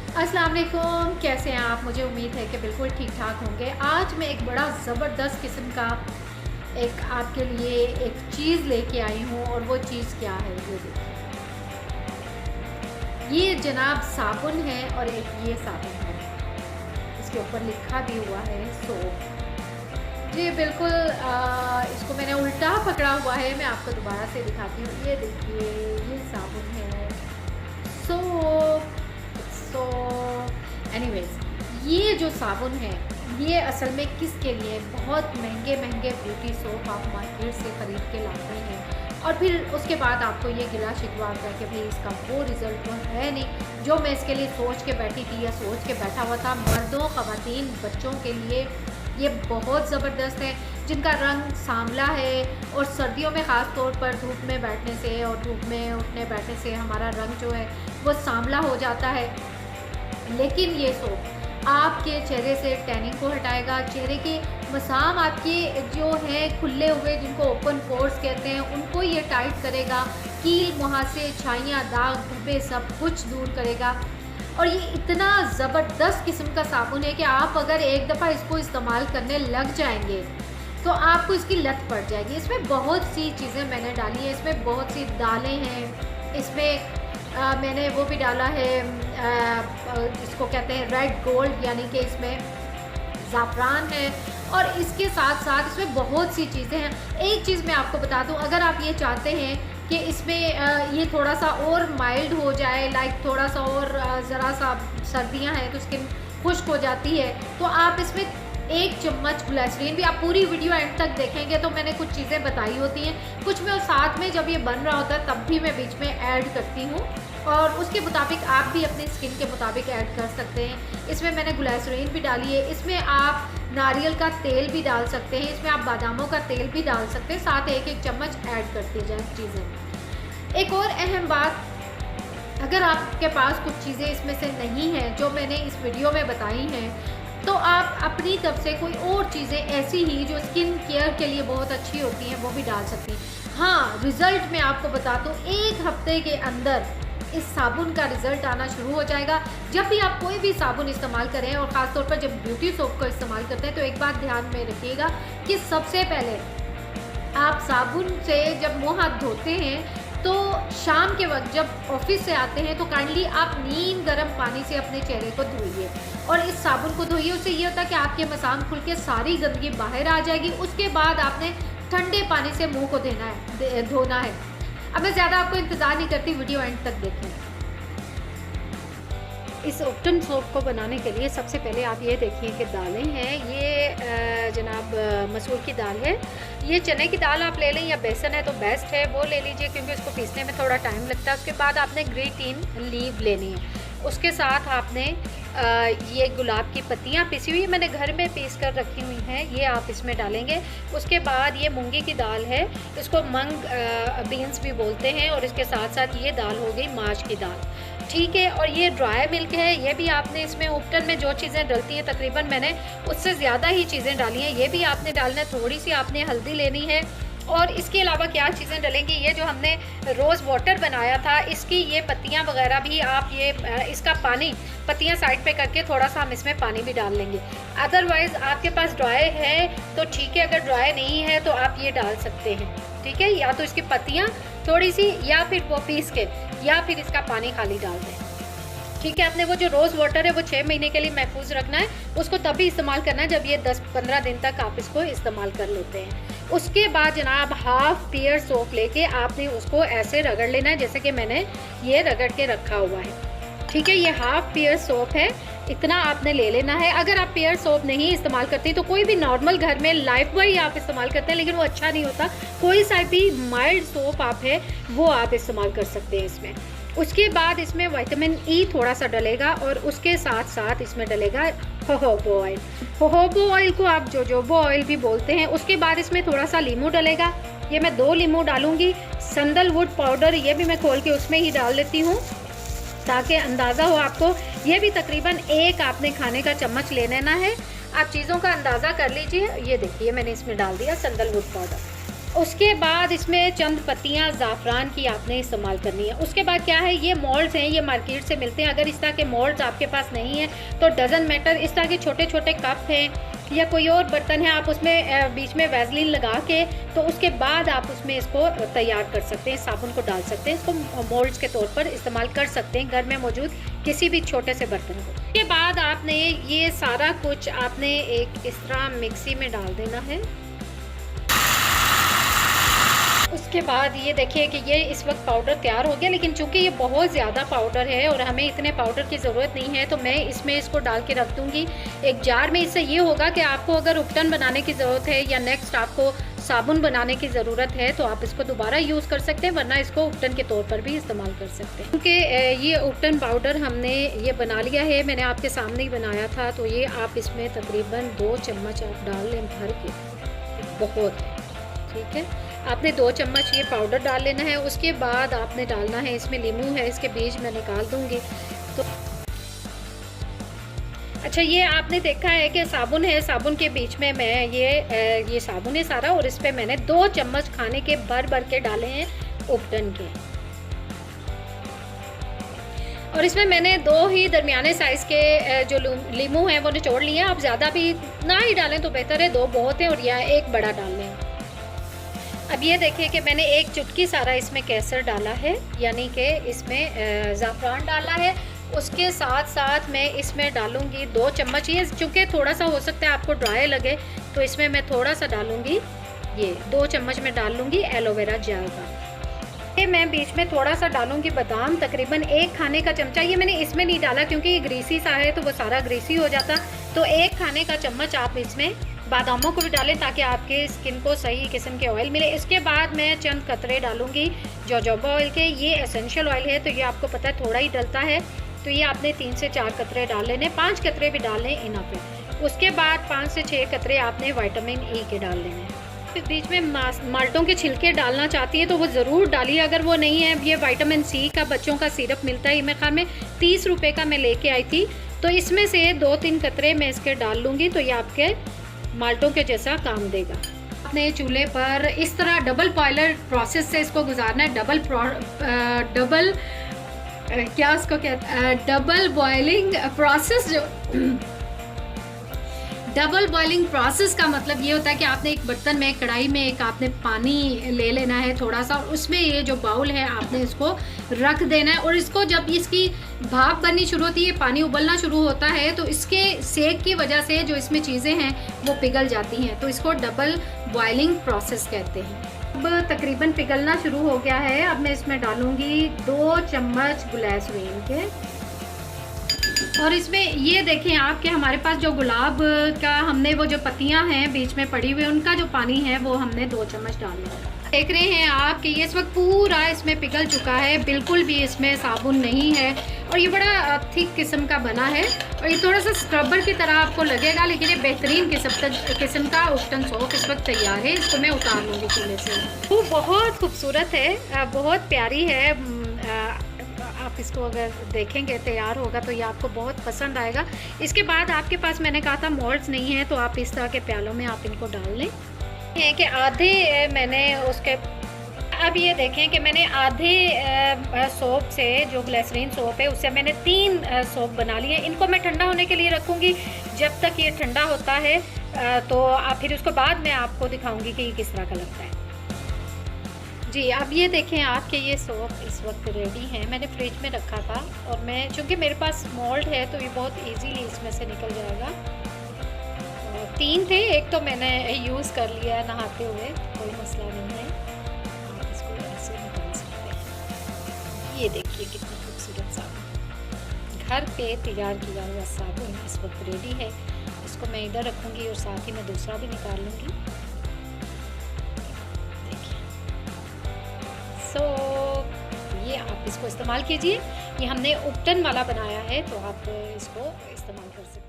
अस्सलाम वालेकुम, कैसे हैं आप? मुझे उम्मीद है कि बिल्कुल ठीक ठाक होंगे। आज मैं एक बड़ा ज़बरदस्त किस्म का एक आपके लिए एक चीज़ लेके आई हूँ और वो चीज़ क्या है ये देखिए। ये जनाब साबुन है और एक ये साबुन है, इसके ऊपर लिखा भी हुआ है सोप। जी बिल्कुल, इसको मैंने उल्टा पकड़ा हुआ है। मैं आपको दोबारा से दिखाती हूँ। ये देखिए, ये साबुन है सोप। सो एनीवेज, ये जो साबुन है ये असल में किसके लिए? बहुत महंगे महंगे ब्यूटी सोप आप मार्केट से ख़रीद के लाते हैं और फिर उसके बाद आपको ये गिला शिकवा आता है कि भाई इसका वो रिज़ल्ट तो है नहीं जो मैं इसके लिए सोच के बैठी थी या सोच के बैठा हुआ था। मर्दों, ख़वातीन, बच्चों के लिए ये बहुत ज़बरदस्त है, जिनका रंग सांवला है और सर्दियों में ख़ास तौर पर धूप में बैठने से और धूप में उठने बैठने से हमारा रंग जो है वो सांवला हो जाता है। लेकिन ये सोप आपके चेहरे से टैनिंग को हटाएगा, चेहरे के मसाम आपके जो हैं खुले हुए, जिनको ओपन पोर्स कहते हैं, उनको ये टाइट करेगा। कील, मुहासे, छाइयाँ, दाग, धब्बे सब कुछ दूर करेगा। और ये इतना ज़बरदस्त किस्म का साबुन है कि आप अगर एक दफ़ा इसको इस्तेमाल करने लग जाएंगे तो आपको इसकी लत पड़ जाएगी। इसमें बहुत सी चीज़ें मैंने डाली हैं, इसमें बहुत सी दालें हैं, इसमें मैंने वो भी डाला है, इसको कहते हैं रेड गोल्ड, यानी कि इसमें ज़ाफ़रान है और इसके साथ साथ इसमें बहुत सी चीज़ें हैं। एक चीज़ मैं आपको बता दूं, अगर आप ये चाहते हैं कि इसमें ये थोड़ा सा और माइल्ड हो जाए, लाइक थोड़ा सा और ज़रा सा सर्दियां हैं तो स्किन खुश्क हो जाती है, तो आप इसमें 1 चम्मच ग्लिसरीन भी, आप पूरी वीडियो एंड तक देखेंगे तो मैंने कुछ चीज़ें बताई होती हैं, कुछ मैं साथ में जब ये बन रहा होता है तब भी मैं बीच में ऐड करती हूँ और उसके मुताबिक आप भी अपनी स्किन के मुताबिक ऐड कर सकते हैं। इसमें मैंने ग्लिसरीन भी डाली है, इसमें आप नारियल का तेल भी डाल सकते हैं, इसमें आप बादामों का तेल भी डाल सकते हैं, साथ 1-1 चम्मच ऐड करती जाए चीज़ें। एक और अहम बात, अगर आपके पास कुछ चीज़ें इसमें से नहीं हैं जो मैंने इस वीडियो में बताई हैं, तो आप अपनी तरफ से कोई और चीज़ें ऐसी ही जो स्किन केयर के लिए बहुत अच्छी होती हैं वो भी डाल सकती हैं। हाँ, रिज़ल्ट मैं आपको बता दूँ, 1 हफ्ते के अंदर इस साबुन का रिज़ल्ट आना शुरू हो जाएगा। जब भी आप कोई भी साबुन इस्तेमाल करें और ख़ास तौर पर जब ब्यूटी सोप का इस्तेमाल करते हैं तो एक बात ध्यान में रखिएगा कि सबसे पहले आप साबुन से जब मुँह हाथ धोते हैं तो शाम के वक्त जब ऑफिस से आते हैं तो काइंडली आप नीम गर्म पानी से अपने चेहरे को धोइए और इस साबुन को धोइए। उससे ये होता है कि आपके मसाम खुल के सारी गंदगी बाहर आ जाएगी। उसके बाद आपने ठंडे पानी से मुंह को धोना है। अब मैं ज़्यादा आपको इंतज़ार नहीं करती, वीडियो एंड तक देखें। इस उपटन सोप को बनाने के लिए सबसे पहले आप ये देखिए कि दालें हैं, ये जनाब मसूर की दाल है, ये चने की दाल आप ले लें या बेसन है तो बेस्ट है वो ले लीजिए क्योंकि उसको पीसने में थोड़ा टाइम लगता है। उसके बाद आपने ग्रीन लीव लेनी है, उसके साथ आपने ये गुलाब की पत्तियाँ पिसी हुई मैंने घर में पीस कर रखी हुई हैं, ये आप इसमें डालेंगे। उसके बाद ये मूंगी की दाल है, इसको मंग बीन्स भी बोलते हैं, और इसके साथ साथ ये दाल हो गई माश की दाल, ठीक है। और ये ड्राई मिल्क है, ये भी आपने इसमें उपटन में जो चीज़ें डलती हैं तकरीबन मैंने उससे ज़्यादा ही चीज़ें डाली हैं, ये भी आपने डालना है। थोड़ी सी आपने हल्दी लेनी है और इसके अलावा क्या चीज़ें डलेंगी, ये जो हमने रोज़ वाटर बनाया था इसकी ये पत्तियां वगैरह भी आप ये इसका पानी, पत्तियां साइड पे करके थोड़ा सा हम इसमें पानी भी डाल लेंगे। अदरवाइज़ आपके पास ड्राई है तो ठीक है, अगर ड्राई नहीं है तो आप ये डाल सकते हैं, ठीक है। या तो इसकी पत्तियाँ थोड़ी सी या फिर वो पीस के या फिर इसका पानी खाली डाल दें, ठीक है। आपने वो जो रोज़ वाटर है वो 6 महीने के लिए महफूज रखना है, उसको तभी इस्तेमाल करना है जब ये 10-15 दिन तक आप इसको इस्तेमाल कर लेते हैं। उसके बाद जनाब हाफ पेयर सोप लेके आपने उसको ऐसे रगड़ लेना है जैसे कि मैंने ये रगड़ के रखा हुआ है, ठीक है। ये हाफ पेयर सोप है, इतना आपने ले लेना है। अगर आप पेयर सोप नहीं इस्तेमाल करती तो कोई भी नॉर्मल घर में लाइफ बॉय आप इस्तेमाल करते हैं, लेकिन वो अच्छा नहीं होता, कोई सा भी माइल्ड सोप आप है वो आप इस्तेमाल कर सकते हैं इसमें। उसके बाद इसमें विटामिन ई थोड़ा सा डलेगा और उसके साथ साथ इसमें डलेगा जोजोबा ऑयल। जोजोबा ऑयल को आप जोजोबा ऑयल भी बोलते हैं। उसके बाद इसमें थोड़ा सा लीमू डलेगा, ये मैं 2 लीमू डालूंगी। सैंडलवुड पाउडर ये भी मैं खोल के उसमें ही डाल देती हूँ ताकि अंदाज़ा हो आपको। ये भी तकरीबन 1 आपने खाने का चम्मच ले लेना है। आप चीज़ों का अंदाज़ा कर लीजिए। ये देखिए मैंने इसमें डाल दिया सैंडलवुड पाउडर, उसके बाद इसमें चंद पत्तियां ज़ाफ़रान की आपने इस्तेमाल करनी है। उसके बाद क्या है, ये मोल्ड्स हैं, ये मार्केट से मिलते हैं। अगर इस तरह के मोल्ड्स आपके पास नहीं है तो डज़न मैटर, इस तरह के छोटे छोटे कप हैं या कोई और बर्तन है, आप उसमें बीच में वैसलीन लगा के तो उसके बाद आप उसमें इसको तैयार कर सकते हैं, साबुन को डाल सकते हैं, इसको मोल्ड्स के तौर पर इस्तेमाल कर सकते हैं घर में मौजूद किसी भी छोटे से बर्तन को। उसके बाद आपने ये सारा कुछ आपने एक इस तरह मिक्सी में डाल देना है। उसके बाद ये देखिए कि ये इस वक्त पाउडर तैयार हो गया, लेकिन चूंकि ये बहुत ज़्यादा पाउडर है और हमें इतने पाउडर की ज़रूरत नहीं है, तो मैं इसमें इसको डाल के रख दूँगी एक जार में। इससे ये होगा कि आपको अगर उपटन बनाने की ज़रूरत है या नेक्स्ट आपको साबुन बनाने की ज़रूरत है तो आप इसको दोबारा यूज़ कर सकते हैं, वरना इसको उपटन के तौर पर भी इस्तेमाल कर सकते हैं। क्योंकि ये उपटन पाउडर हमने ये बना लिया है, मैंने आपके सामने ही बनाया था, तो ये आप इसमें तकरीबन 2 चम्मच आप डाल लें भर के, बहुत ठीक है। आपने 2 चम्मच ये पाउडर डाल लेना है। उसके बाद आपने डालना है इसमें नींबू है, इसके बीज मैं निकाल दूंगी। तो अच्छा, ये आपने देखा है कि साबुन है, साबुन के बीच में मैं ये साबुन है सारा, और इस पर मैंने 2 चम्मच खाने के भर के डाले हैं उपटन के। और इसमें मैंने 2 ही दरमियाने साइज़ के जो लीमू हैं वो निचोड़ लिए हैं। आप ज़्यादा भी ना ही डालें तो बेहतर है, 2 बहुत है, और या 1 बड़ा डाल लें। अब ये देखिए कि मैंने 1 चुटकी सारा इसमें केसर डाला है, यानी कि इसमें ज़ाफ़रान डाला है। उसके साथ साथ मैं इसमें डालूँगी 2 चम्मच, ये चूँकि थोड़ा सा हो सकता है आपको ड्राई लगे तो इसमें मैं थोड़ा सा डालूँगी, ये 2 चम्मच में डाल लूँगी एलोवेरा जेल का। ये मैं बीच में थोड़ा सा डालूँगी बादाम, तकरीबन 1 खाने का चमचा। ये मैंने इसमें नहीं डाला क्योंकि ये ग्रीसी सा है तो वो सारा ग्रीसी हो जाता, तो 1 खाने का चम्मच आप इसमें बादामों को भी डालें ताकि आपके स्किन को सही किस्म के ऑयल मिले। इसके बाद मैं चंद कतरे डालूंगी जोजोबा ऑयल के, ये एसेंशियल ऑयल है तो ये आपको पता है थोड़ा ही डलता है, तो ये आपने 3 से 4 कतरे डाल लेने, 5 कतरे भी डाल लें इनफ है। उसके बाद 5 से 6 कतरे आपने विटामिन ई के डाल लेने हैं। फिर बीच में माल्टों के छिलके डालना चाहती है तो वो ज़रूर डालिए, अगर वो नहीं है। ये विटामिन सी का बच्चों का सिरप मिलता है, मेरे ख्याल में 30 रुपये का मैं लेके आई थी, तो इसमें से 2-3 कतरे मैं इसके डाल लूँगी, तो ये आपके माल्टों के जैसा काम देगा। अपने चूल्हे पर इस तरह डबल बॉयलर प्रोसेस से इसको गुजारना है। क्या उसको कहते हैं, डबल बॉयलिंग प्रोसेस। जो डबल बॉइलिंग प्रोसेस का मतलब ये होता है कि आपने एक बर्तन में, कढ़ाई में एक आपने पानी ले लेना है थोड़ा सा, और उसमें ये जो बाउल है आपने इसको रख देना है, और इसको जब इसकी भाप बननी शुरू होती है, पानी उबलना शुरू होता है, तो इसके सेक की वजह से जो इसमें चीज़ें हैं वो पिघल जाती हैं, तो इसको डबल बॉइलिंग प्रोसेस कहते हैं। अब तकरीबन पिघलना शुरू हो गया है। अब मैं इसमें डालूंगी 2 चम्मच ग्लिसरीन के, और इसमें ये देखें आप कि हमारे पास जो गुलाब का हमने वो जो पत्तियां हैं बीच में पड़ी हुई, उनका जो पानी है वो हमने 2 चम्मच डाल लिया। देख रहे हैं आप कि ये इस वक्त पूरा इसमें पिघल चुका है, बिल्कुल भी इसमें साबुन नहीं है, और ये बड़ा थिक किस्म का बना है, और ये थोड़ा सा स्क्रबर की तरह आपको लगेगा, लेकिन ये बेहतरीन किस्म का उपटन सोप इस वक्त तैयार है। इसको मैं उतार लूँगी चूल्हे से। वो बहुत खूबसूरत है, बहुत प्यारी है। आप इसको अगर देखेंगे तैयार होगा तो ये आपको बहुत पसंद आएगा। इसके बाद आपके पास, मैंने कहा था मोल्ड्स नहीं है, तो आप इस तरह के प्यालों में आप इनको डाल लें। है कि आधे मैंने उसके, अब ये देखें कि मैंने आधे सोप से, जो ग्लिसरीन सोप है उससे मैंने 3 सोप बना लिए। इनको मैं ठंडा होने के लिए रखूँगी। जब तक ये ठंडा होता है तो फिर उसके बाद मैं आपको दिखाऊँगी कि ये किस तरह का लगता है। जी, अब ये देखें आप कि ये सोप इस वक्त रेडी है। मैंने फ्रिज में रखा था, और मैं चूँकि मेरे पास मोल्ड है तो ये बहुत इजीली इसमें से निकल जाएगा। 3 थे, एक तो मैंने यूज़ कर लिया है नहाते हुए, कोई मसला नहीं है। आप इसको ऐसे निकाल सकते हैं। ये देखिए कितना खूबसूरत साबुन, घर पे तैयार किया हुआ साबुन इस वक्त रेडी है। इसको मैं इधर रखूँगी और साथ ही मैं दूसरा भी निकाल लूँगी। सो ये आप इसको इस्तेमाल कीजिए। ये हमने उपटन वाला बनाया है, तो आप इसको इस्तेमाल कर सकते हैं।